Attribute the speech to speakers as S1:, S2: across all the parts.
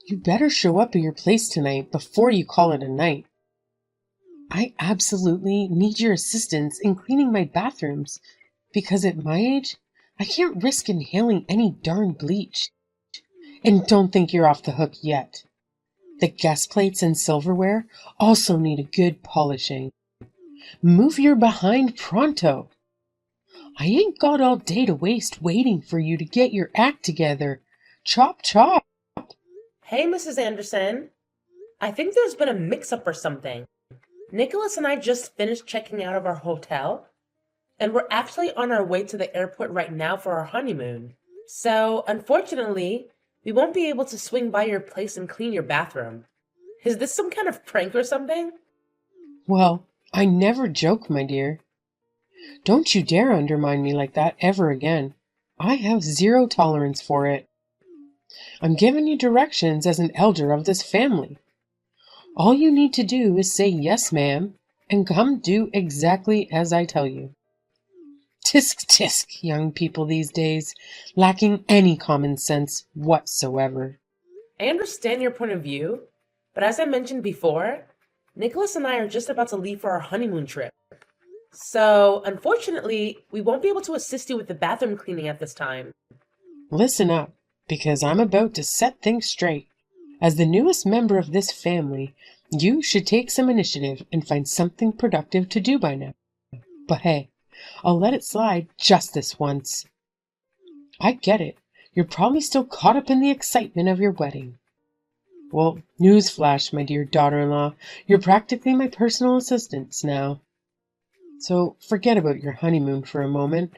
S1: You better show up at your place tonight before you call it a night. I absolutely need your assistance in cleaning my bathrooms because at my age, I can't risk inhaling any darn bleach. And don't think you're off the hook yet. The guest plates and silverware also need a good polishing. Move your behind pronto. I ain't got all day to waste waiting for you to get your act together. Chop, chop.
S2: Hey, Mrs. Anderson. I think there's been a mix-up or something. Nicholas and I just finished checking out of our hotel, and we're actually on our way to the airport right now for our honeymoon. So, unfortunately, we won't be able to swing by your place and clean your bathroom. Is this some kind of prank or something?
S1: Well, I never joke, my dear. Don't you dare undermine me like that ever again. I have zero tolerance for it. I'm giving you directions as an elder of this family. All you need to do is say yes, ma'am, and come do exactly as I tell you. Tisk tisk, young people these days, lacking any common sense whatsoever.
S2: I understand your point of view, but as I mentioned before, Nicholas and I are just about to leave for our honeymoon trip. So, unfortunately, we won't be able to assist you with the bathroom cleaning at this time.
S1: Listen up, because I'm about to set things straight. As the newest member of this family, you should take some initiative and find something productive to do by now. But hey, I'll let it slide just this once. I get it. You're probably still caught up in the excitement of your wedding. Well, newsflash, my dear daughter-in-law, you're practically my personal assistant now. So forget about your honeymoon for a moment.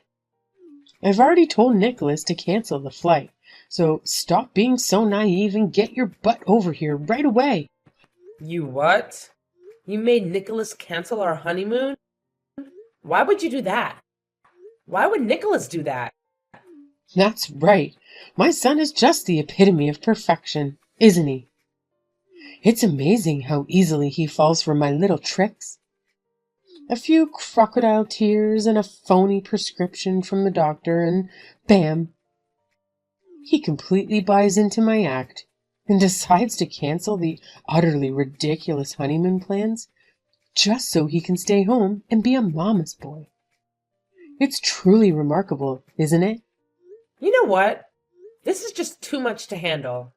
S1: I've already told Nicholas to cancel the flight, so stop being so naive and get your butt over here right away.
S2: You what? You made Nicholas cancel our honeymoon? Why would you do that? Why would Nicholas do that?
S1: That's right. My son is just the epitome of perfection, isn't he? It's amazing how easily he falls for my little tricks. A few crocodile tears and a phony prescription from the doctor, and bam! He completely buys into my act and decides to cancel the utterly ridiculous honeymoon plans just so he can stay home and be a mama's boy. It's truly remarkable, isn't it?
S2: You know what? This is just too much to handle.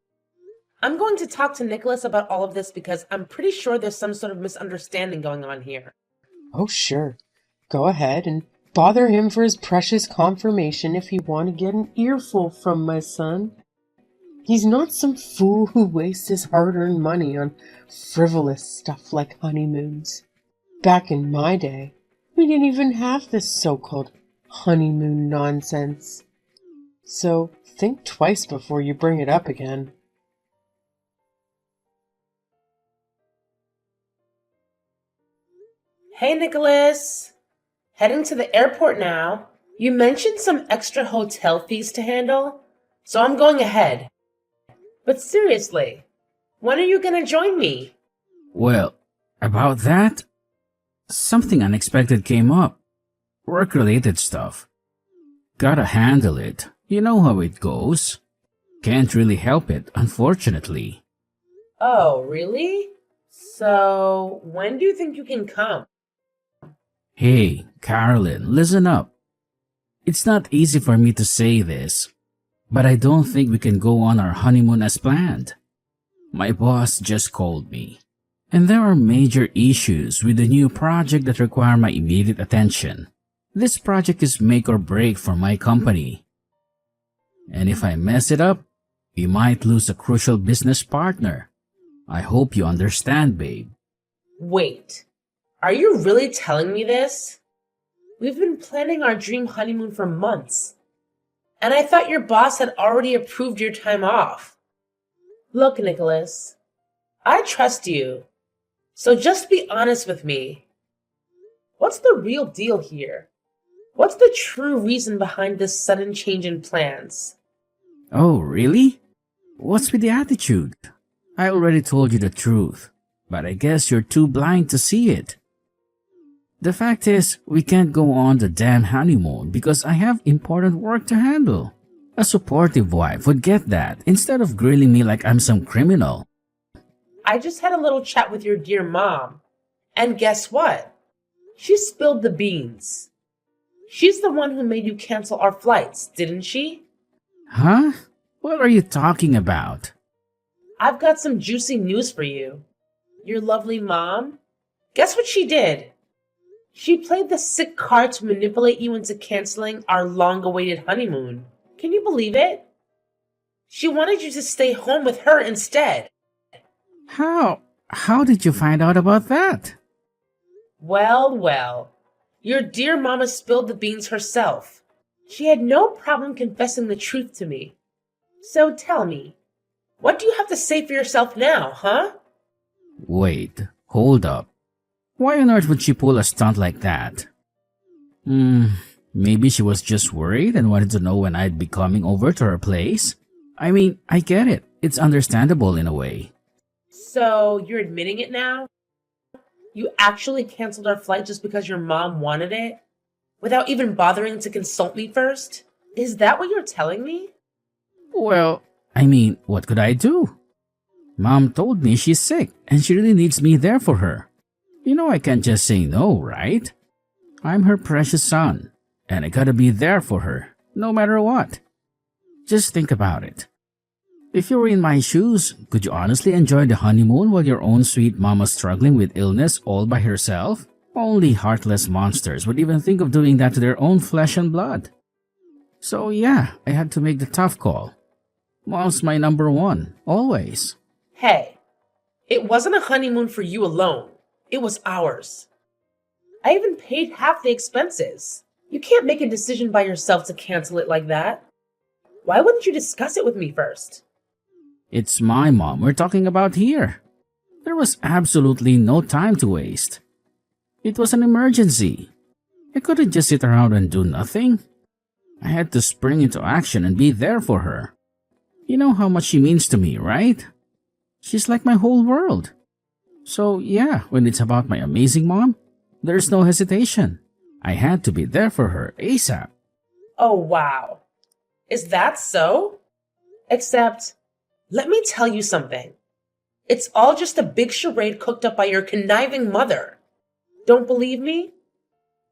S2: I'm going to talk to Nicholas about all of this because I'm pretty sure there's some sort of misunderstanding going on here.
S1: Oh, sure. Go ahead and bother him for his precious confirmation if you want to get an earful from my son. He's not some fool who wastes his hard-earned money on frivolous stuff like honeymoons. Back in my day, we didn't even have this so-called honeymoon nonsense. So think twice before you bring it up again.
S2: Hey, Nicholas. Heading to the airport now. You mentioned some extra hotel fees to handle, so I'm going ahead. But seriously, when are you gonna join me?
S3: Well, about that, something unexpected came up. Work-related stuff. Gotta handle it. You know how it goes. Can't really help it, unfortunately.
S2: Oh, really? So, when do you think you can come?
S3: Hey, Carolyn, listen up. It's not easy for me to say this, but I don't think we can go on our honeymoon as planned. My boss just called me, and there are major issues with the new project that require my immediate attention. This project is make or break for my company. And if I mess it up, we might lose a crucial business partner. I hope you understand, babe.
S2: Wait, are you really telling me this? We've been planning our dream honeymoon for months, and I thought your boss had already approved your time off. Look, Nicholas, I trust you, so just be honest with me. What's the real deal here? What's the true reason behind this sudden change in plans?
S3: Oh, really? What's with the attitude? I already told you the truth, but I guess you're too blind to see it. The fact is, we can't go on the damn honeymoon because I have important work to handle. A supportive wife would get that instead of grilling me like I'm some criminal.
S2: I just had a little chat with your dear mom. And guess what? She spilled the beans. She's the one who made you cancel our flights, didn't she?
S3: Huh? What are you talking about?
S2: I've got some juicy news for you. Your lovely mom? Guess what she did? She played the sick card to manipulate you into canceling our long-awaited honeymoon. Can you believe it? She wanted you to stay home with her instead.
S3: How? How did you find out about that?
S2: Well, well. Your dear mama spilled the beans herself. She had no problem confessing the truth to me. So tell me, what do you have to say for yourself now, huh?
S3: Wait, hold up. Why on earth would she pull a stunt like that? Maybe she was just worried and wanted to know when I'd be coming over to her place. I mean, I get it. It's understandable in a way.
S2: So you're admitting it now? You actually canceled our flight just because your mom wanted it? Without even bothering to consult me first? Is that what you're telling me?
S3: Well, I mean, what could I do? Mom told me she's sick and she really needs me there for her. You know I can't just say no, right? I'm her precious son, and I gotta be there for her, no matter what. Just think about it. If you were in my shoes, could you honestly enjoy the honeymoon while your own sweet mama's struggling with illness all by herself? Only heartless monsters would even think of doing that to their own flesh and blood. So yeah, I had to make the tough call. Mom's my number one, always.
S2: Hey, it wasn't a honeymoon for you alone. It was ours. I even paid half the expenses. You can't make a decision by yourself to cancel it like that. Why wouldn't you discuss it with me first?
S3: It's my mom we're talking about here. There was absolutely no time to waste. It was an emergency. I couldn't just sit around and do nothing. I had to spring into action and be there for her. You know how much she means to me, right? She's like my whole world. So yeah, when it's about my amazing mom, there's no hesitation. I had to be there for her ASAP.
S2: Oh, wow. Is that so? Except, let me tell you something. It's all just a big charade cooked up by your conniving mother. Don't believe me?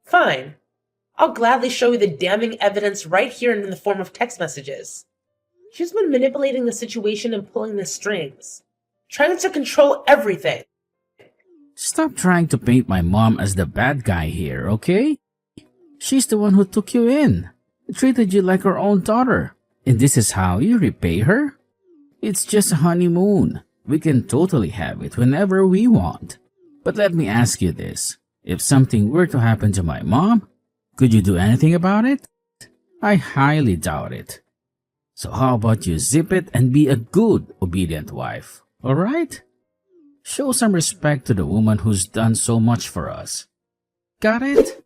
S2: Fine. I'll gladly show you the damning evidence right here in the form of text messages. She's been manipulating the situation and pulling the strings, trying to control everything.
S3: Stop trying to paint my mom as the bad guy here, okay? She's the one who took you in, treated you like her own daughter, and this is how you repay her? It's just a honeymoon. We can totally have it whenever we want. But let me ask you this. If something were to happen to my mom, could you do anything about it? I highly doubt it. So how about you zip it and be a good, obedient wife, alright? Show some respect to the woman who's done so much for us. Got it?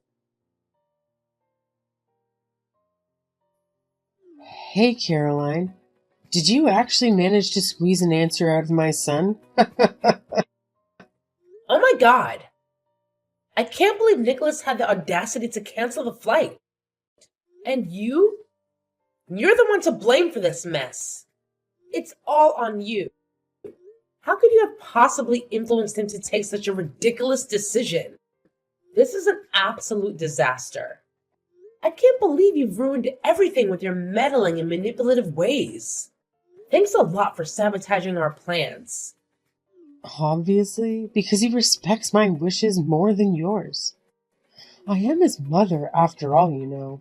S1: Hey, Caroline. Did you actually manage to squeeze an answer out of my son?
S2: Oh my god! I can't believe Nicholas had the audacity to cancel the flight. And you? You're the one to blame for this mess. It's all on you. How could you have possibly influenced him to take such a ridiculous decision? This is an absolute disaster. I can't believe you've ruined everything with your meddling and manipulative ways. Thanks a lot for sabotaging our plans.
S1: Obviously, because he respects my wishes more than yours. I am his mother, after all, you know.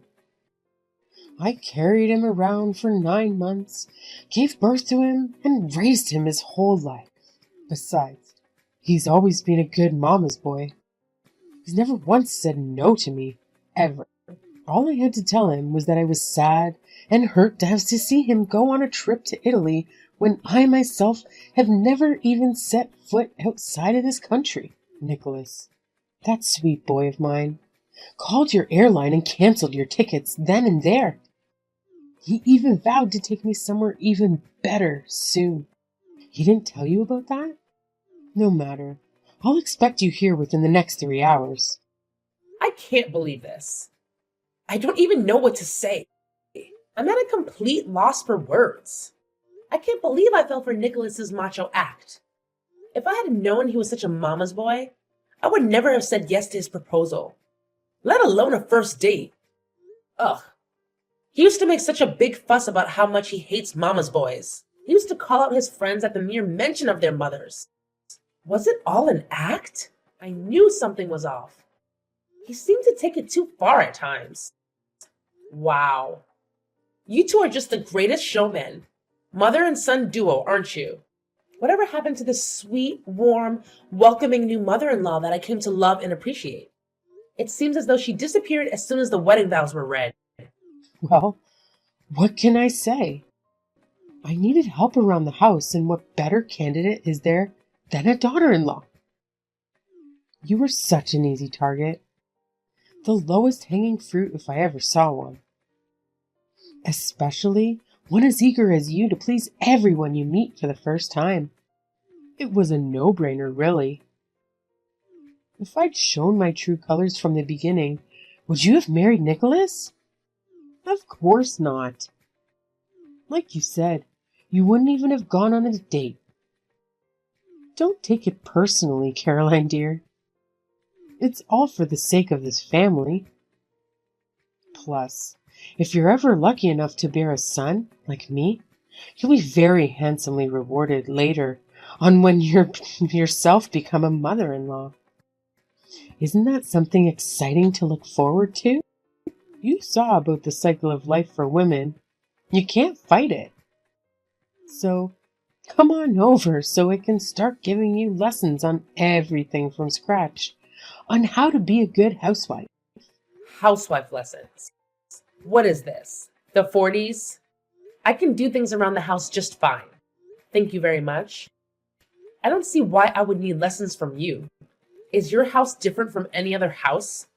S1: I carried him around for 9 months, gave birth to him, and raised him his whole life. Besides, he's always been a good mama's boy. He's never once said no to me, ever. All I had to tell him was that I was sad and hurt to have to see him go on a trip to Italy when I myself have never even set foot outside of this country. Nicholas, that sweet boy of mine, called your airline and canceled your tickets then and there. He even vowed to take me somewhere even better soon. He didn't tell you about that? No matter. I'll expect you here within the next 3 hours.
S2: I can't believe this. I don't even know what to say. I'm at a complete loss for words. I can't believe I fell for Nicholas's macho act. If I had known he was such a mama's boy, I would never have said yes to his proposal, let alone a first date. Ugh. He used to make such a big fuss about how much he hates mama's boys. He used to call out his friends at the mere mention of their mothers. Was it all an act? I knew something was off. He seemed to take it too far at times. Wow. You two are just the greatest showmen. Mother and son duo, aren't you? Whatever happened to this sweet, warm, welcoming new mother-in-law that I came to love and appreciate? It seems as though she disappeared as soon as the wedding vows were read.
S1: Well, what can I say? I needed help around the house, and what better candidate is there than a daughter-in-law? You were such an easy target. The lowest hanging fruit if I ever saw one. Especially one as eager as you to please everyone you meet for the first time. It was a no-brainer, really. If I'd shown my true colors from the beginning, would you have married Nicholas? Of course not. Like you said, you wouldn't even have gone on a date. Don't take it personally, Caroline dear. It's all for the sake of this family. Plus, if you're ever lucky enough to bear a son, like me, you'll be very handsomely rewarded later on when you yourself become a mother-in-law. Isn't that something exciting to look forward to? You saw about the cycle of life for women. You can't fight it. So, come on over so I can start giving you lessons on everything from scratch, on how to be a good housewife.
S2: Housewife lessons. What is this? The 40s? I can do things around the house just fine. Thank you very much. I don't see why I would need lessons from you. Is your house different from any other house?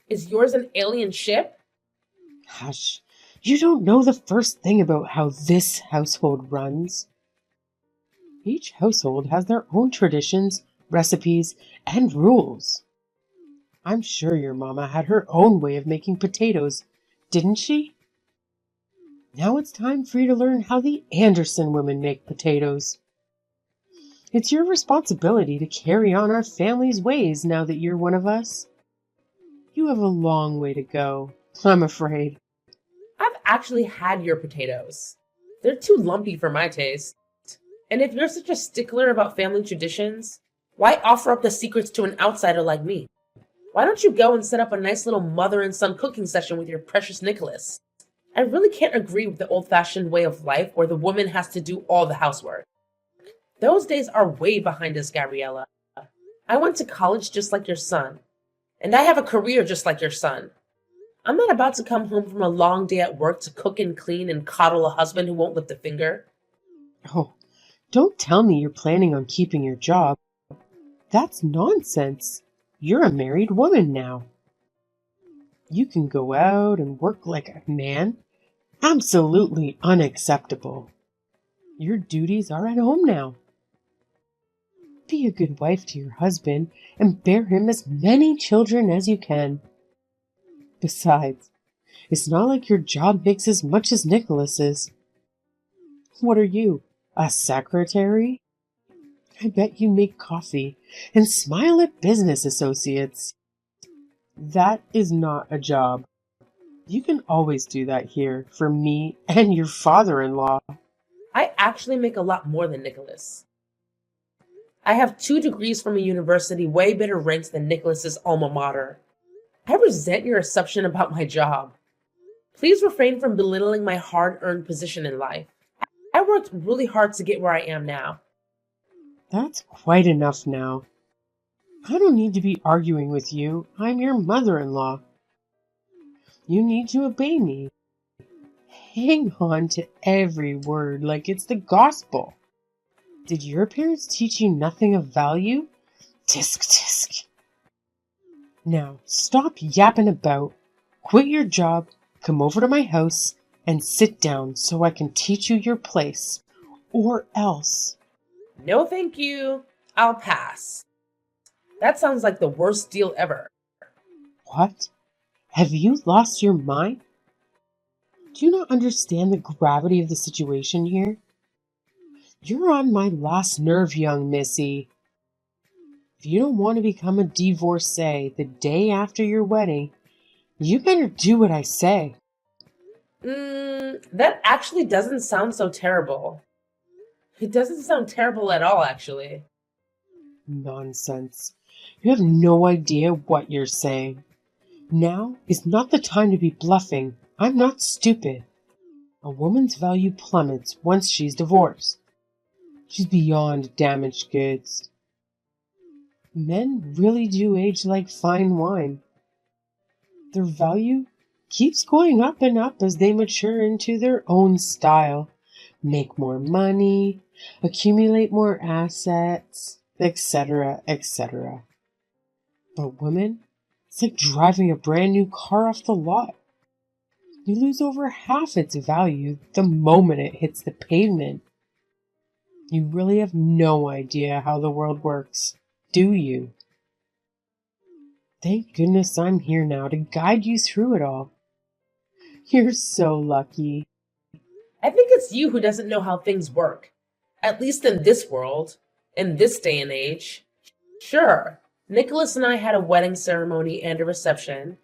S2: Is yours an alien ship?
S1: Hush, you don't know the first thing about how this household runs. Each household has their own traditions, recipes, and rules. I'm sure your mama had her own way of making potatoes, didn't she? Now it's time for you to learn how the Anderson women make potatoes. It's your responsibility to carry on our family's ways now that you're one of us. You have a long way to go, I'm afraid.
S2: I've actually had your potatoes. They're too lumpy for my taste. And if you're such a stickler about family traditions, why offer up the secrets to an outsider like me? Why don't you go and set up a nice little mother and son cooking session with your precious Nicholas? I really can't agree with the old-fashioned way of life where the woman has to do all the housework. Those days are way behind us, Gabriella. I went to college just like your son, and I have a career just like your son. I'm not about to come home from a long day at work to cook and clean and coddle a husband who won't lift a finger.
S1: Oh, don't tell me you're planning on keeping your job. That's nonsense. You're a married woman now. You can go out and work like a man. Absolutely unacceptable. Your duties are at home now. Be a good wife to your husband and bear him as many children as you can. Besides, it's not like your job makes as much as Nicholas's. What are you, a secretary? I bet you make coffee and smile at business associates. That is not a job. You can always do that here for me and your father-in-law.
S2: I actually make a lot more than Nicholas. I have 2 degrees from a university way better ranked than Nicholas's alma mater. I resent your assumption about my job. Please refrain from belittling my hard-earned position in life. I worked really hard to get where I am now.
S1: That's quite enough now. I don't need to be arguing with you. I'm your mother-in-law. You need to obey me. Hang on to every word like it's the gospel. Did your parents teach you nothing of value? Tisk, tisk. Now, stop yapping about. Quit your job, come over to my house, and sit down so I can teach you your place. Or else.
S2: No thank you. I'll pass. That sounds like the worst deal ever.
S1: What? Have you lost your mind? Do you not understand the gravity of the situation here? You're on my last nerve, young missy. If you don't want to become a divorcee the day after your wedding, you better do what I say.
S2: That actually doesn't sound so terrible. It doesn't sound terrible at all, actually.
S1: Nonsense. You have no idea what you're saying. Now is not the time to be bluffing. I'm not stupid. A woman's value plummets once she's divorced. She's beyond damaged goods. Men really do age like fine wine. Their value keeps going up and up as they mature into their own style, make more money, accumulate more assets, etc., etc. But women, it's like driving a brand new car off the lot. You lose over half its value the moment it hits the pavement. You really have no idea how the world works, do you? Thank goodness I'm here now to guide you through it all. You're so lucky.
S2: I think it's you who doesn't know how things work. At least in this world, in this day and age. Sure, Nicholas and I had a wedding ceremony and a reception.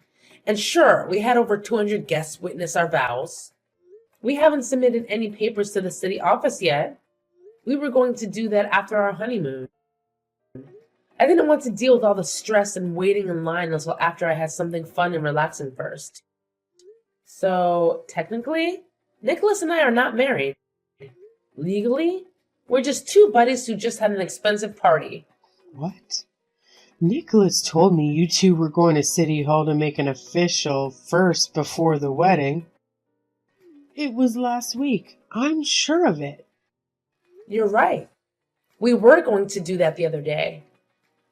S2: And sure, we had over 200 guests witness our vows. We haven't submitted any papers to the city office yet. We were going to do that after our honeymoon. I didn't want to deal with all the stress and waiting in line until after I had something fun and relaxing first. So, technically, Nicholas and I are not married. Legally, we're just two buddies who just had an expensive party.
S1: What? Nicholas told me you two were going to City Hall to make an official first before the wedding. It was last week. I'm sure of it.
S2: You're right. We were going to do that the other day.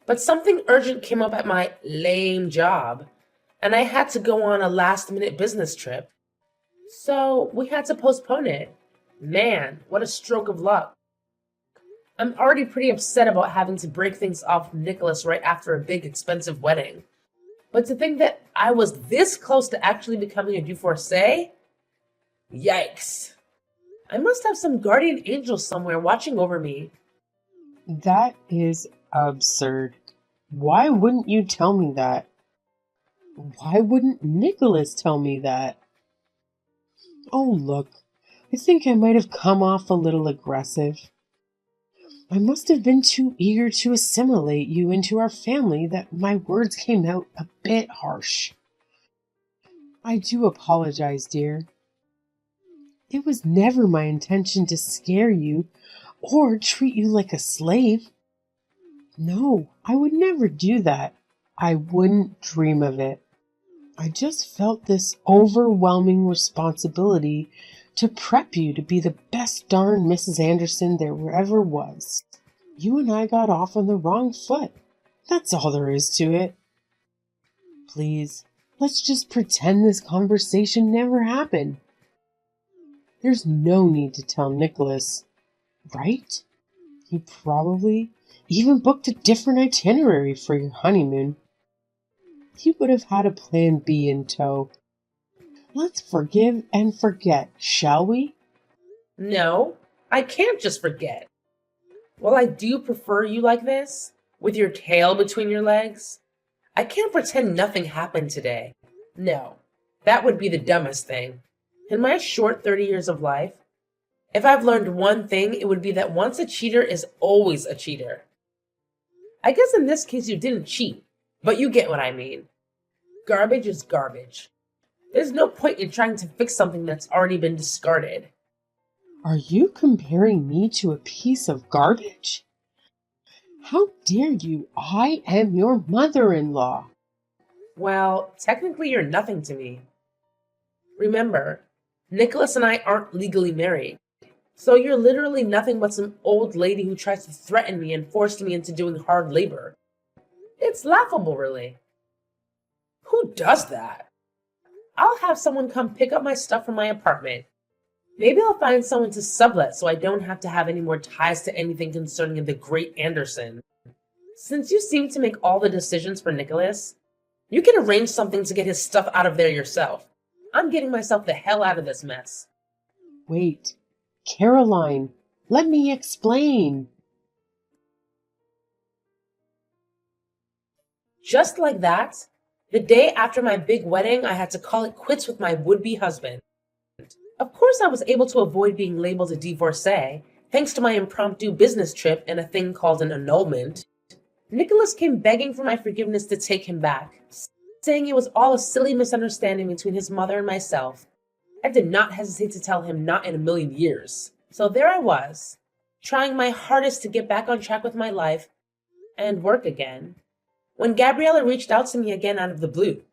S2: But something urgent came up at my lame job, and I had to go on a last-minute business trip. So we had to postpone it. Man, what a stroke of luck. I'm already pretty upset about having to break things off with Nicholas right after a big, expensive wedding. But to think that I was this close to actually becoming a divorcee? Yikes. I must have some guardian angel somewhere watching over me.
S1: That is absurd. Why wouldn't you tell me that? Why wouldn't Nicholas tell me that? Oh, look, I think I might have come off a little aggressive. I must have been too eager to assimilate you into our family that my words came out a bit harsh. I do apologize, dear. It was never my intention to scare you or treat you like a slave. No, I would never do that. I wouldn't dream of it. I just felt this overwhelming responsibility to prep you to be the best darn Mrs. Anderson there ever was. You and I got off on the wrong foot. That's all there is to it. Please, let's just pretend this conversation never happened. There's no need to tell Nicholas, right? He probably even booked a different itinerary for your honeymoon. He would have had a plan B in tow. Let's forgive and forget, shall we?
S2: No, I can't just forget. While I do prefer you like this, with your tail between your legs, I can't pretend nothing happened today. No, that would be the dumbest thing. In my short 30 years of life, if I've learned one thing, it would be that once a cheater is always a cheater. I guess in this case you didn't cheat, but you get what I mean. Garbage is garbage. There's no point in trying to fix something that's already been discarded.
S1: Are you comparing me to a piece of garbage? How dare you? I am your mother-in-law.
S2: Well, technically you're nothing to me. Remember, Nicholas and I aren't legally married. So you're literally nothing but some old lady who tries to threaten me and force me into doing hard labor. It's laughable, really. Who does that? I'll have someone come pick up my stuff from my apartment. Maybe I'll find someone to sublet so I don't have to have any more ties to anything concerning the great Anderson. Since you seem to make all the decisions for Nicholas, you can arrange something to get his stuff out of there yourself. I'm getting myself the hell out of this mess.
S1: Wait, Caroline, let me explain.
S2: Just like that, the day after my big wedding, I had to call it quits with my would-be husband. Of course, I was able to avoid being labeled a divorcee, thanks to my impromptu business trip and a thing called an annulment. Nicholas came begging for my forgiveness to take him back, saying it was all a silly misunderstanding between his mother and myself. I did not hesitate to tell him not in a million years. So there I was, trying my hardest to get back on track with my life and work again, when Gabriella reached out to me again out of the blue.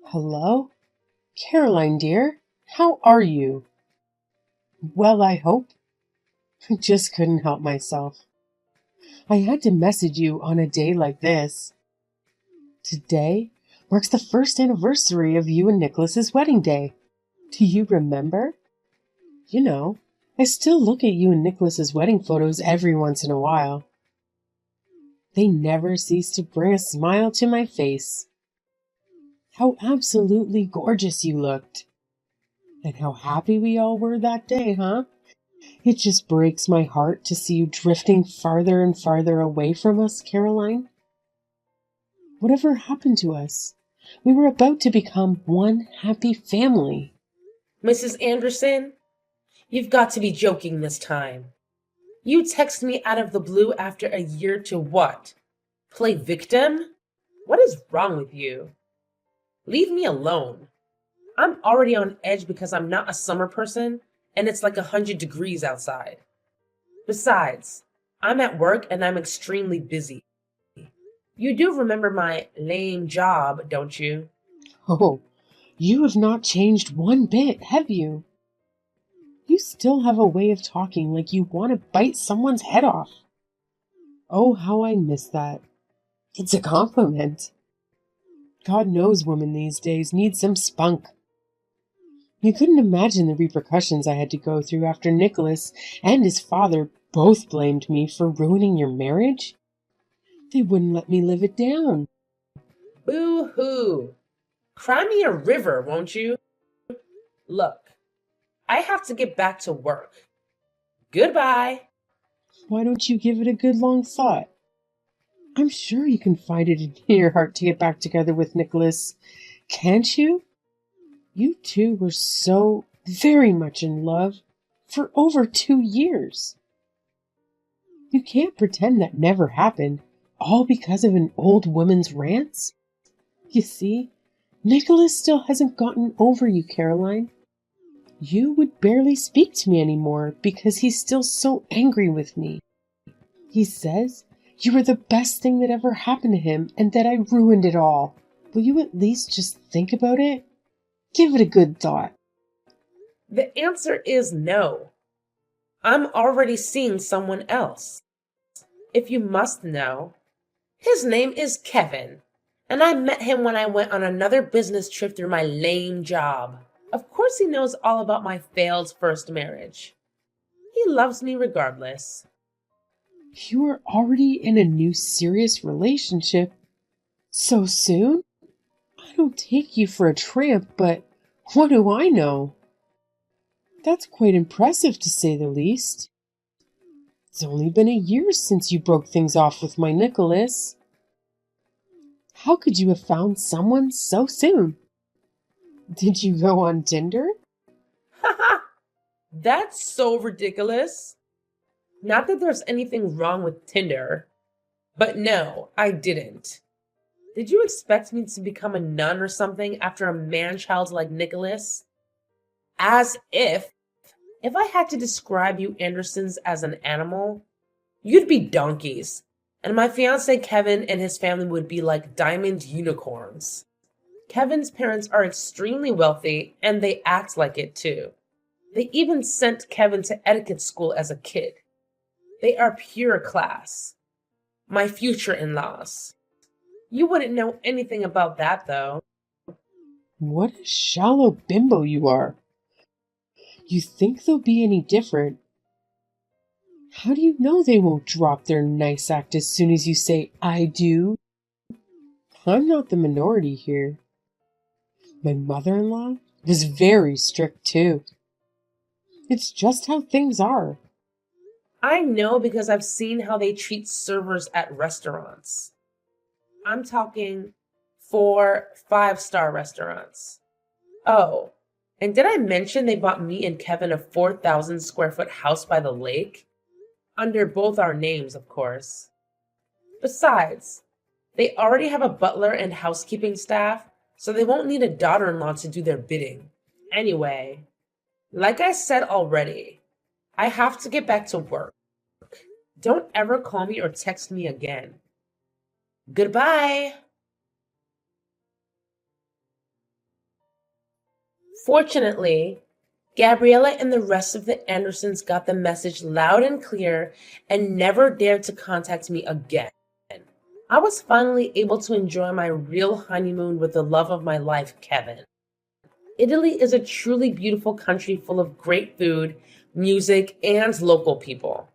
S1: Hello? Caroline, dear, how are you? Well, I hope. I just couldn't help myself. I had to message you on a day like this. Today marks the first anniversary of you and Nicholas's wedding day. Do you remember? You know, I still look at you and Nicholas's wedding photos every once in a while. They never cease to bring a smile to my face. How absolutely gorgeous you looked. And how happy we all were that day, huh? It just breaks my heart to see you drifting farther and farther away from us, Caroline. Whatever happened to us? We were about to become one happy family.
S2: Mrs. Anderson, you've got to be joking this time. You text me out of the blue after a year to what? Play victim? What is wrong with you? Leave me alone. I'm already on edge because I'm not a summer person and it's like 100 degrees outside. Besides, I'm at work and I'm extremely busy. You do remember my lame job, don't you?
S1: Oh, you have not changed one bit, have you? You still have a way of talking like you want to bite someone's head off. Oh, how I miss that. It's a compliment. God knows women these days need some spunk. You couldn't imagine the repercussions I had to go through after Nicholas and his father both blamed me for ruining your marriage. They wouldn't let me live it down.
S2: Boo-hoo. Cry me a river, won't you? Look, I have to get back to work. Goodbye.
S1: Why don't you give it a good long thought? I'm sure you can find it in your heart to get back together with Nicholas. Can't you? You two were so very much in love for over 2 years. You can't pretend that never happened, all because of an old woman's rants. You see, Nicholas still hasn't gotten over you, Caroline. You would barely speak to me anymore because he's still so angry with me. He says you were the best thing that ever happened to him and that I ruined it all. Will you at least just think about it? Give it a good thought.
S2: The answer is no. I'm already seeing someone else. If you must know, his name is Kevin, and I met him when I went on another business trip through my lame job. Of course he knows all about my failed first marriage. He loves me regardless.
S1: You are already in a new serious relationship? So soon? I don't take you for a tramp, but what do I know? That's quite impressive to say the least. It's only been a year since you broke things off with my Nicholas. How could you have found someone so soon? Did you go on Tinder?
S2: Haha! That's so ridiculous. Not that there's anything wrong with Tinder, but no, I didn't. Did you expect me to become a nun or something after a man-child like Nicholas? As if I had to describe you Andersons as an animal, you'd be donkeys, and my fiancé Kevin and his family would be like diamond unicorns. Kevin's parents are extremely wealthy, and they act like it too. They even sent Kevin to etiquette school as a kid. They are pure class. My future in-laws. You wouldn't know anything about that, though.
S1: What a shallow bimbo you are. You think they'll be any different? How do you know they won't drop their nice act as soon as you say, I do? I'm not the minority here. My mother-in-law was very strict too. It's just how things are.
S2: I know because I've seen how they treat servers at restaurants. I'm talking 4 5-star restaurants. Oh, and did I mention they bought me and Kevin a 4,000 square foot house by the lake? Under both our names, of course. Besides, they already have a butler and housekeeping staff, so they won't need a daughter-in-law to do their bidding. Anyway, like I said already, I have to get back to work. Don't ever call me or text me again. Goodbye. Fortunately, Gabriella and the rest of the Andersons got the message loud and clear and never dared to contact me again. I was finally able to enjoy my real honeymoon with the love of my life, Kevin. Italy is a truly beautiful country full of great food, music, and local people.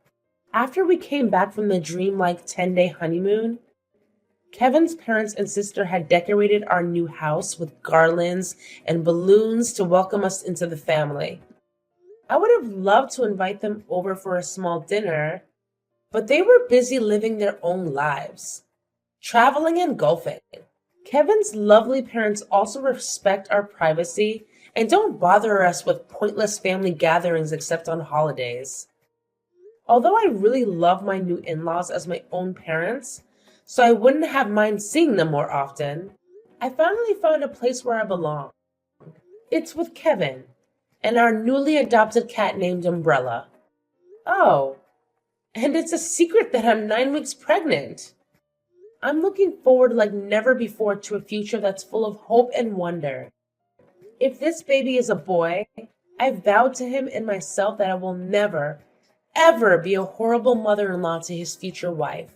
S2: After we came back from the dreamlike 10-day honeymoon, Kevin's parents and sister had decorated our new house with garlands and balloons to welcome us into the family. I would have loved to invite them over for a small dinner, but they were busy living their own lives, traveling and golfing. Kevin's lovely parents also respect our privacy and don't bother us with pointless family gatherings except on holidays. Although I really love my new in-laws as my own parents, so I wouldn't have mind seeing them more often, I finally found a place where I belong. It's with Kevin and our newly adopted cat named Umbrella. Oh, and it's a secret that I'm 9 weeks pregnant. I'm looking forward like never before to a future that's full of hope and wonder. If this baby is a boy, I've vowed to him and myself that I will never, ever be a horrible mother-in-law to his future wife.